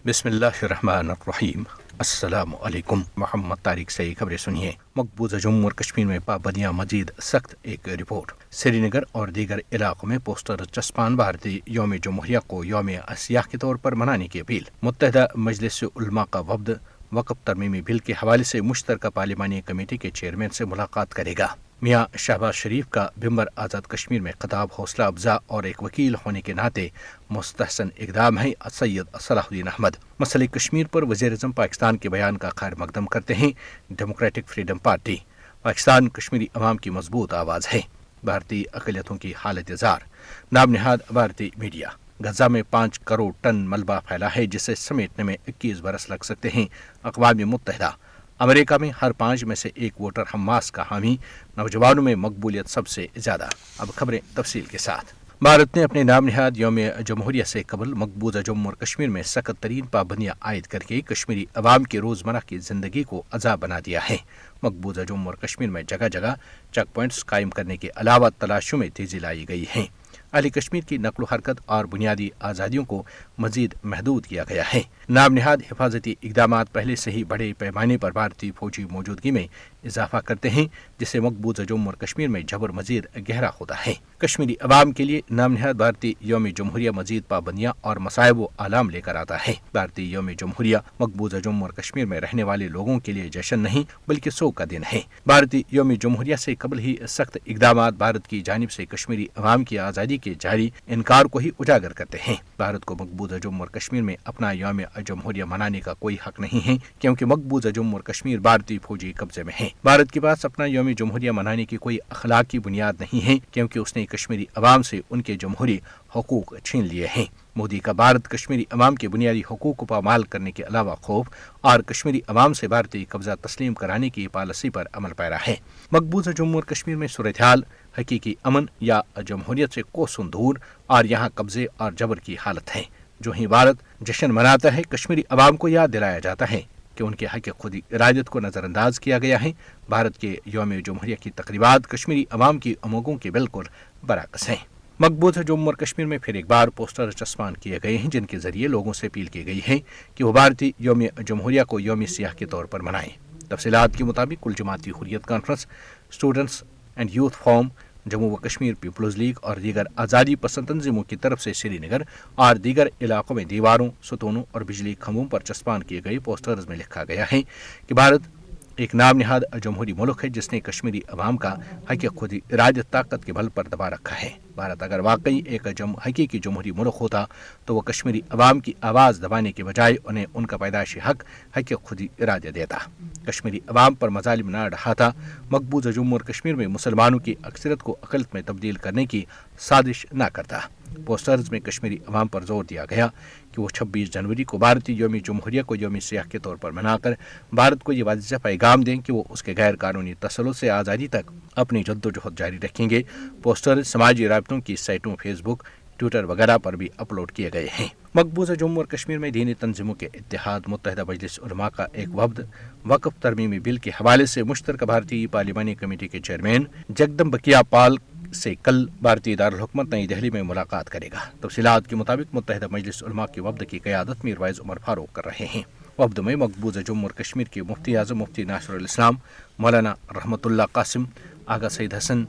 बिस्मिल्लाहिर्रहमानिर्रहीम। अस्सलाम वालेकुम। मोहम्मद तारिक से खबरें सुनिए। मकबूजा जम्मू और कश्मीर में पाबंदियां मजीद सख्त। एक रिपोर्ट। श्रीनगर और दीगर इलाकों में पोस्टर चस्पान भारतीय यौम जमहूरिया को यौम सियाह के तौर पर मनाने की अपील। मुत्तहिदा मजलिस उलमा का वफ्द वक्फ तरमीमी बिल के हवाले से मुश्तरका पार्लिमानी कमेटी के चेयरमैन से मुलाकात करेगा। मियाँ शहबाज शरीफ का बिम्बर आज़ाद कश्मीर में खिताब हौसला अफजा और एक वकील होने के नाते मुस्तहसन इकदाम है। सैयद सलाहुद्दीन अहमद मसले कश्मीर पर वज़ीर-ए-आज़म पाकिस्तान के बयान का खैर मकदम करते हैं। Democratic freedom party Pakistan Kashmiri अवाम की मजबूत आवाज़ है। भारतीय अक़लियतों की हालत जार। नाम निहाद भारतीय मीडिया। गजा में 5 करोड़ टन मलबा फैला है जिसे समेटने में 21 बरस लग सकते हैं। अक़वाम मुत्तहिदा। अमेरिका में हर 5 में से 1 वोटर हमास का हामी। नौजवानों में मकबूलियत सबसे ज्यादा। अब खबरें तफसील के साथ। भारत ने अपने नाम निहाद यौम जमहूरिया से कबल मकबूजा जम्मू और कश्मीर में सख्त तरीन पाबंदियां आयद करके कश्मीरी अवाम की रोजमर्रा की जिंदगी को अज़ाब बना दिया है। मकबूजा जम्मू और कश्मीर में जगह जगह चेक पॉइंट्स कायम करने के अलावा तलाशियों में तेजी लाई गई है। अहले कश्मीर की नकलो हरकत और बुनियादी आज़ादियों को मजीद महदूद किया गया है। नाम निहाद हिफाजती इकदाम पहले से ही बड़े पैमाने पर भारतीय फौजी मौजूदगी में इजाफा करते हैं जिससे मकबूजा जम्मू और कश्मीर में जबर मजीद गहरा होता है। कश्मीरी अवाम के लिए नाम निहाद भारतीय यौम जमहूरिया मजीद पाबंदियां और मसाइब व आलाम लेकर आता है। भारतीय यौम जमहूरिया मकबूजा जम्मू और कश्मीर में रहने वाले लोगों के लिए जश्न नहीं बल्कि शोक का दिन है। भारतीय यौम जमहूरिया से कबल ही सख्त इकदाम भारत की जानिब से कश्मीरी अवाम की आज़ादी के जारी इनकार को ही उजागर करते हैं। भारत को मकबूजा जम्मू और कश्मीर में अपना यौम जमहूरिया मनाने का कोई हक नहीं है क्योंकि मकबूजा जम्मू और कश्मीर भारतीय फौजी कब्जे में है। भारत के पास अपना यौम जमहूरिया मनाने की कोई अखलाकी बुनियाद नहीं है क्योंकि उसने कश्मीरी अवाम से उनके जमहूरी हकूक छीन लिए हैं। मोदी का भारत कश्मीरी अवाम के बुनियादी हकूक को पामाल करने के अलावा खौफ और कश्मीरी अवाम से भारतीय कब्जा तस्लीम कराने की पॉलिसी पर अमल पैरा है। मकबूजा जम्मू और कश्मीर में सूरत हाल हकीकी अमन या जमहूरियत से कोसों दूर और यहाँ कब्जे और जबर की हालत है। जो ही भारत जश्न मनाता है कश्मीरी अवाम को याद दिलाया जाता है कि उनके हक खुद इरादत को नज़रअंदाज किया गया है। भारत के यौम जमहूरिया की तकरीबात कश्मीरी अवाम की उमंगों के बिल्कुल बरअक्स हैं। मकबूजा जम्मू और कश्मीर में फिर एक बार पोस्टर चस्पान किए गए हैं जिनके जरिए लोगों से अपील की गई है कि वो भारतीय यौम जमहूरिया को यौम सियाह के तौर पर मनाएं। तफसीलात के मुताबिक कुल जमाती Hurriyat conference, students and youth forum, Jammu व कश्मीर पीपल्स लीग और दीगर आज़ादी पसंद तंजीमों की तरफ से श्रीनगर और दीगर इलाकों में दीवारों, सतूनों और बिजली खंभों पर चस्पान किए गए पोस्टर्स में लिखा गया है कि भारत एक नाम निहाद जमहूरी मुल्क है जिसने कश्मीरी अवाम का हक खुद इरादत ताकत के बल पर दबा रखा है। भारत अगर वाकई एक हकीकी जमहूरी मुल्क होता तो वह कश्मीरी अवाम की आवाज़ दबाने के बजाय उन्हें उनका पैदाइशी हक खुद इरादत देता। कश्मीरी अवाम पर मजालिम न ढहाता। मकबूजा जम्मू और कश्मीर में मुसलमानों की अक्सरियत को अक़लियत में तब्दील करने की साजिश न करता। पोस्टर्स में कश्मीरी अवाम पर जोर दिया गया कि वो 26 जनवरी को भारतीय यौम जमहूरिया को यौम सियाह के तौर पर मनाकर भारत को ये वाज़ेह पैगाम दें कि वो उसके गैर कानूनी तसल्लुत से आज़ादी तक अपनी जद्दोजहद जारी रखेंगे। पोस्टर समाजी राब्तों की साइटों, फेसबुक, ट्विटर वगैरह पर भी अपलोड किए गए हैं। मकबूजा जम्मू और कश्मीर में दीनी तंजीमों के इत्तेहाद मुत्तहिदा मजलिस उलमा का एक वफ्द वक्फ तरमीमी बिल के हवाले से मुश्तरका भारतीय पार्लिमानी कमेटी के चेयरमैन जगदम बकिया पाल से कल भारतीय दारुल हुकूमत नई दिल्ली में मुलाकात करेगा। तफसीलात के मुताबिक मुत्तहिदा मजलिस उलमा के वफ्द की क़यादत मीर वाइज उमर फारूक कर रहे हैं। वफ्द में मकबूजा जम्मू और कश्मीर के मुफ्ती आज़म मुफ्ती नासिरुल इस्लाम, मौलाना रहमतुल्लाह कासिम, आगा सईद हसन,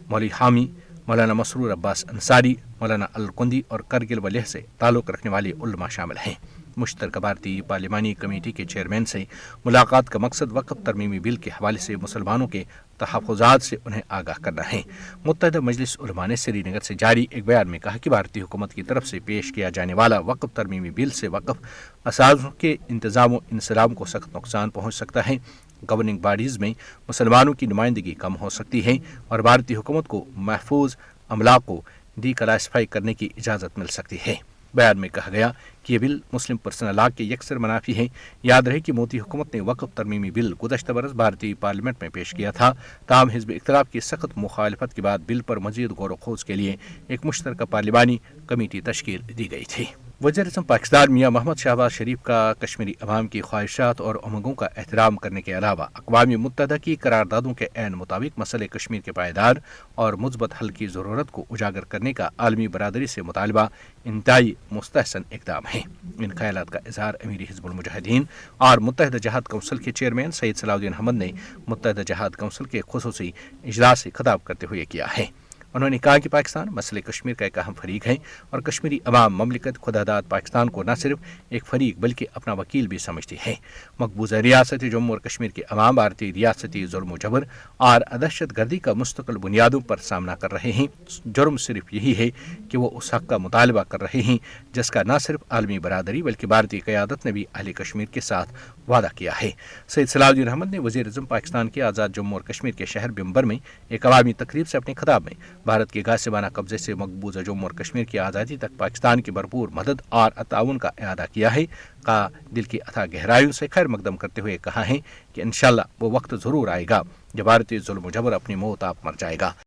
मौलवी हामी, मौलाना मसरूर अब्बास अंसारी, मौलाना अलकुंदी और करगिल व लेह से ताल्लुक़ रखने वाले उलमा शामिल हैं। मुश्तरका भारतीय पार्लिमानी कमेटी के चेयरमैन से मुलाकात का मकसद वक्फ तरमीमी बिल के हवाले से मुसलमानों के तहफ़्फ़ुज़ात से उन्हें आगाह करना है। मुत्तहिदा मजलिस उलमा ने श्रीनगर से जारी एक बयान में कहा कि भारतीय हुकूमत की तरफ से पेश किया जाने वाला वक्फ तरमीमी बिल से वक्फ असाज़ों के इंतज़ाम व इंसलाम को सख्त नुकसान पहुँच सकता है। गवर्निंग बॉडीज़ में मुसलमानों की नुमाइंदगी कम हो सकती है और भारतीय हुकूमत को महफूज अमला को डीक्लासिफाई करने की इजाज़त मिल सकती है। बयान में कहा गया कि ये बिल मुस्लिम पर्सनल लॉ के यकसर मनाफी है। याद रहे कि मोदी हुकूमत ने वक्फ तरमीमी बिल गुज़श्ता बरस भारतीय पार्लियामेंट में पेश किया था। ताहम हिज़्ब इख्तिलाफ की सख्त मुखालफत के बाद बिल पर मज़ीद गौर व खोज के लिए एक मुश्तरका पार्लिमानी कमेटी तश्कील दी गई थी। वज़ीर-ए-आज़म पाकिस्तान मियां मोहम्मद शहबाज शरीफ का कश्मीरी अवाम की ख्वाहिशात और उमंगों का एहतराम करने के अलावा अक़वाम मुत्तहदा की करारदादों के ऐन मुताबिक मसले कश्मीर के पायदार और मुस्बत हल की ज़रूरत को उजागर करने का आलमी बरादरी से मुतालबा इंतहाई मुस्तहसन इक़दाम है। इन ख्यालात का इज़हार अमीर हिज़्बुल मुजाहिदीन और मुत्तहदा जहाद कौंसिल के चेयरमैन सैयद सलाउद्दीन अहमद ने मुत्तहदा जहाद कौंसिल के खुसूसी इजलास से खिताब करते हुए किया है। उन्होंने कहा कि पाकिस्तान मसले कश्मीर का एक अहम फरीक है और कश्मीरी अवाम ममलिकत खुदादाद पाकिस्तान को न सिर्फ एक फरीक बल्कि अपना वकील भी समझती है। मकबूजा रियासत जम्मू और कश्मीर के अवाम भारतीय रियासती जुल्म जबर और दहशत गर्दी का मुस्तकिल बुनियादों पर सामना कर रहे हैं। जुर्म सिर्फ यही है कि वो उस हक का मुतालबा कर रहे हैं जिसका न सिर्फ आलमी बरादरी बल्कि भारतीय क़यादत ने भी अहले कश्मीर के साथ वादा किया है। सैयद सलाउद्दीन अहमद ने वज़ीर-ए-आज़म पाकिस्तान के आज़ाद जम्मू और कश्मीर के शहर बिम्बर में एक अवामी तकरीब से अपने खिताब में भारत के गासिबाना कब्जे से मकबूजा जम्मू और कश्मीर की आज़ादी तक पाकिस्तान की भरपूर मदद और ताउन का इआदा किया है का दिल की अथाह गहराइयों से खैर मकदम करते हुए कहा है कि इंशाअल्लाह वो वक्त ज़रूर आएगा जब भारतीय जुल्म जबर अपनी मौत आप मर जाएगा।